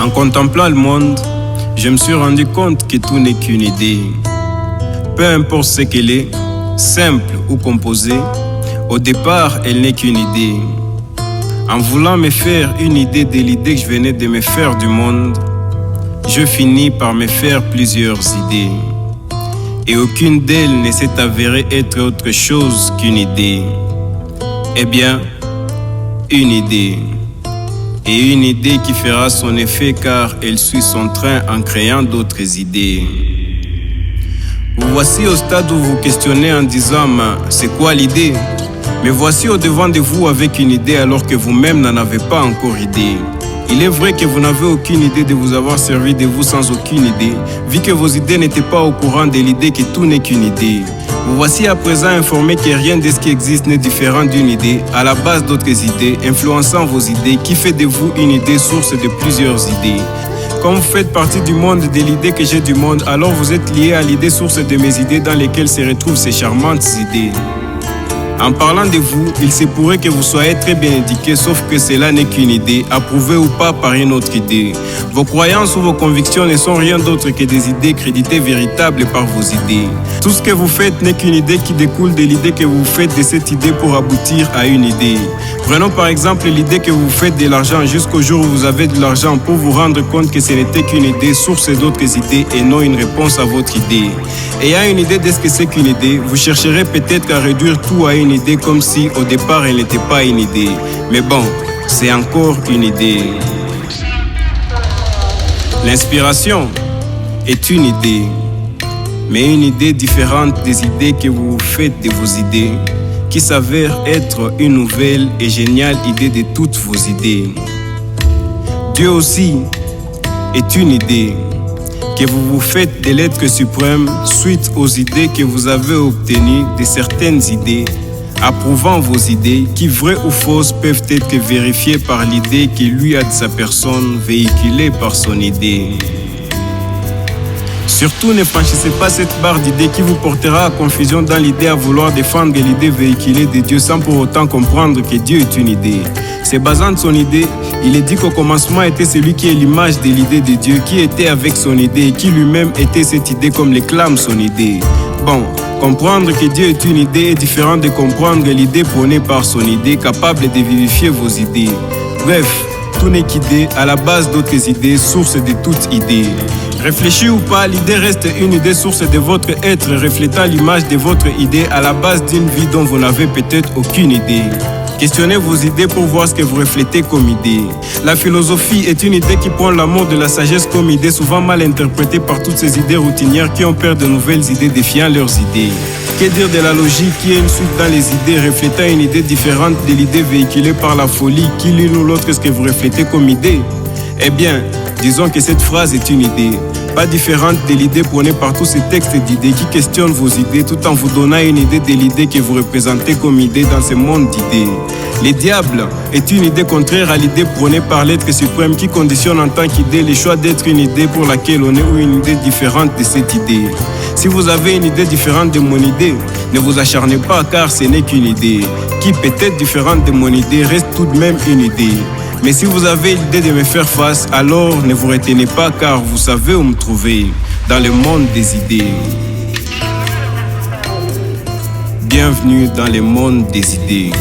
En contemplant le monde, je me suis rendu compte que tout n'est qu'une idée. Peu importe ce qu'elle est, simple ou composée, au départ, elle n'est qu'une idée. En voulant me faire une idée de l'idée que je venais de me faire du monde, je finis par me faire plusieurs idées. Et aucune d'elles ne s'est avérée être autre chose qu'une idée. Eh bien, une idée. Et une idée qui fera son effet car elle suit son train en créant d'autres idées. Vous voici au stade où vous questionnez en disant « c'est quoi l'idée ?» Mais voici au devant de vous avec une idée alors que vous-même n'en avez pas encore idée. Il est vrai que vous n'avez aucune idée de vous avoir servi de vous sans aucune idée, vu que vos idées n'étaient pas au courant de l'idée que tout n'est qu'une idée. Vous voici à présent informé que rien de ce qui existe n'est différent d'une idée, à la base d'autres idées, influençant vos idées, qui fait de vous une idée source de plusieurs idées. Comme vous faites partie du monde de l'idée que j'ai du monde, alors vous êtes lié à l'idée source de mes idées dans lesquelles se retrouvent ces charmantes idées. En parlant de vous, il se pourrait que vous soyez très bien éduqué, sauf que cela n'est qu'une idée, approuvée ou pas par une autre idée. Vos croyances ou vos convictions ne sont rien d'autre que des idées créditées véritables par vos idées. Tout ce que vous faites n'est qu'une idée qui découle de l'idée que vous faites de cette idée pour aboutir à une idée. Prenons par exemple l'idée que vous faites de l'argent jusqu'au jour où vous avez de l'argent pour vous rendre compte que ce n'était qu'une idée, source d'autres idées et non une réponse à votre idée. Ayant une idée de ce que c'est qu'une idée, vous chercherez peut-être à réduire tout à une idée comme si au départ elle n'était pas une idée. Mais bon, c'est encore une idée. L'inspiration est une idée, mais une idée différente des idées que vous vous faites de vos idées, qui s'avère être une nouvelle et géniale idée de toutes vos idées. Dieu aussi est une idée que vous vous faites de l'être suprême suite aux idées que vous avez obtenues de certaines idées, approuvant vos idées qui, vraies ou fausses, peuvent être vérifiées par l'idée que lui a de sa personne véhiculée par son idée. Surtout ne franchissez pas cette barre d'idées qui vous portera à confusion dans l'idée à vouloir défendre l'idée véhiculée de Dieu sans pour autant comprendre que Dieu est une idée. Se basant de son idée, il est dit qu'au commencement était celui qui est l'image de l'idée de Dieu, qui était avec son idée et qui lui-même était cette idée comme l'éclame son idée. Bon, comprendre que Dieu est une idée est différent de comprendre l'idée prônée par son idée, capable de vivifier vos idées. Bref, tout n'est qu'idée, à la base d'autres idées, source de toute idée. Réfléchi ou pas, l'idée reste une idée source de votre être, reflétant l'image de votre idée à la base d'une vie dont vous n'avez peut-être aucune idée. Questionnez vos idées pour voir ce que vous reflétez comme idée. La philosophie est une idée qui prend l'amour de la sagesse comme idée, souvent mal interprétée par toutes ces idées routinières qui ont peur de nouvelles idées défiant leurs idées. Que dire de la logique qui est une suite dans les idées reflétant une idée différente de l'idée véhiculée par la folie qui l'une ou l'autre ce que vous reflétez comme idée? Eh bien, disons que cette phrase est une idée, pas différente de l'idée prônée par tous ces textes d'idées qui questionnent vos idées tout en vous donnant une idée de l'idée que vous représentez comme idée dans ce monde d'idées. Le diable est une idée contraire à l'idée prônée par l'être suprême qui conditionne en tant qu'idée le choix d'être une idée pour laquelle on est ou une idée différente de cette idée. Si vous avez une idée différente de mon idée, ne vous acharnez pas car ce n'est qu'une idée, qui peut-être différente de mon idée reste tout de même une idée. Mais si vous avez l'idée de me faire face, alors ne vous retenez pas car vous savez où me trouver, dans le monde des idées. Bienvenue dans le monde des idées.